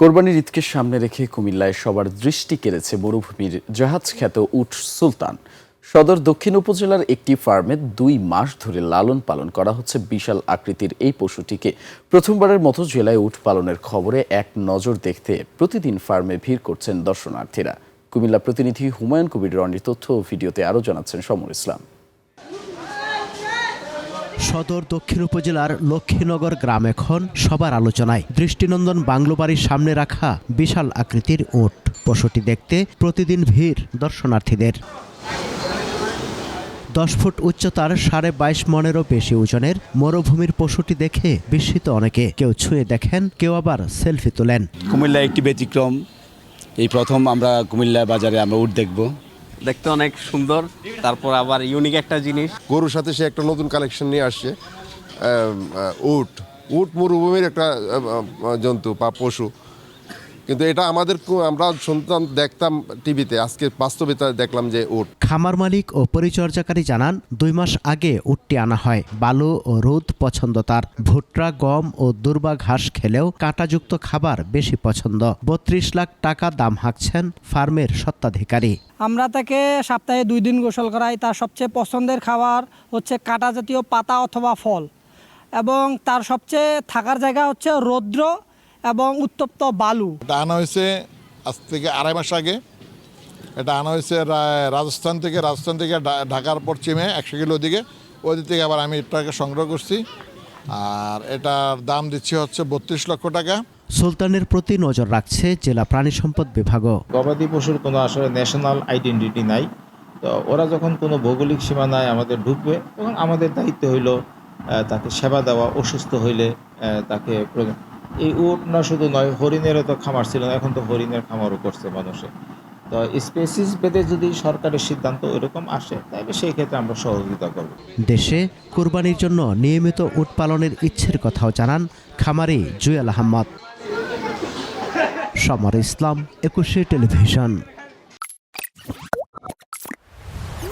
কোরবানির ঈদকে সামনে রেখে কুমিল্লায় সবার দৃষ্টি কেড়েছে মরুভূমির জাহাজ খ্যাত উট সুলতান। সদর দক্ষিণ উপজেলার একটি ফার্মে 2 মাস ধরে লালন পালন করা হচ্ছে বিশাল আকৃতির এই পশুটিকে। প্রথমবারের মতো জেলায় উট পালনের খবরে এক নজর দেখতে প্রতিদিন ফার্মে ভিড় করছেন দর্শনার্থীরা। কুমিল্লা প্রতিনিধি হুমায়ুন কবির রনির তথ্য ও ভিডিওতে আরও জানাচ্ছেন সমর ইসলাম। সদর দক্ষিণ উপজেলার লক্ষ্মীনগর গ্রাম এখন সবার আলোচনায়। দৃষ্টিনন্দন বাংলোবাড়ির সামনে রাখা বিশাল আকৃতির উট পশুটি দেখতে প্রতিদিন ভিড় দর্শনার্থীদের। 10 ফুট উচ্চতার 22.5 মনেরও বেশি ওজনের মরুভূমির পশুটি দেখে বিস্মিত অনেকে। কেউ ছুঁয়ে দেখেন, কেউ আবার সেলফি তোলেন। কুমিল্লা একটি ব্যতিক্রম, এই প্রথম আমরা কুমিল্লা বাজারে আমরা উট দেখব। দেখতে অনেক সুন্দর, তারপর আবার ইউনিক একটা জিনিস। গরুর সাথে সে একটা নতুন কালেকশন নিয়ে আসছে। উট উট মরুভূমির একটা জন্তু বা পশু, কিন্তু এটা আমরা শুনতাম, দেখতাম টিভিতে, আজকে বাস্তবে দেখলাম যে উট। খামার মালিক ও পরিচর্যাকারী জানান 2 মাস আগে উটটি আনা হয়। বালু ও রোদ পছন্দ তার। ভুট্টা, গম ও দুর্বা ঘাস খেলেও কাঁটাযুক্ত খাবার বেশি পছন্দ। 32 লাখ টাকা দাম হাঁকছেন ফার্মের স্বত্বাধিকারী। আমরা তাকে সপ্তাহে 2 দিন গোসল করাই। তার সবচেয়ে পছন্দের খাবার হচ্ছে কাঁটা জাতীয় পাতা অথবা ফল, এবং তার সবচেয়ে থাকার জায়গা হচ্ছে রৌদ্র এবং উত্তপ্ত বালু। এটা আনা হয়েছে আজ থেকে 2.5 মাস আগে। এটা আনা হয়েছে রাজস্থান থেকে ঢাকার পশ্চিমে 100 কিলো দিকে, ওই দিক থেকে আবার আমি এটাকে সংগ্রহ করছি। আর এটার দাম দিচ্ছি হচ্ছে 32 লক্ষ টাকা। সুলতানের প্রতি নজর রাখছে জেলা প্রাণী সম্পদ বিভাগও। গবাদি পশুর কোনো আসলে ন্যাশনাল আইডেন্টিটি নাই, তো ওরা যখন কোনো ভৌগোলিক সীমানায় আমাদের ঢুকবে তখন আমাদের দায়িত্ব হইল তাকে সেবা দেওয়া। অসুস্থ হইলে তাকে এই উট না শুধু নয়, হরিণেরও তো খামার ছিল না, এখন তো হরিণের খামারও করছে মানুষে। তো স্পেসিস ভেদে যদি সরকারের সিদ্ধান্ত এরকম আসে তাহলে সেই ক্ষেত্রে আমরা সহযোগিতা করব। দেশে কোরবানির জন্য নিয়মিত উট পালনের ইচ্ছের কথাও জানান খামারি জুয়েল আহমদ। সমর ইসলাম, 21 টেলিভিশন।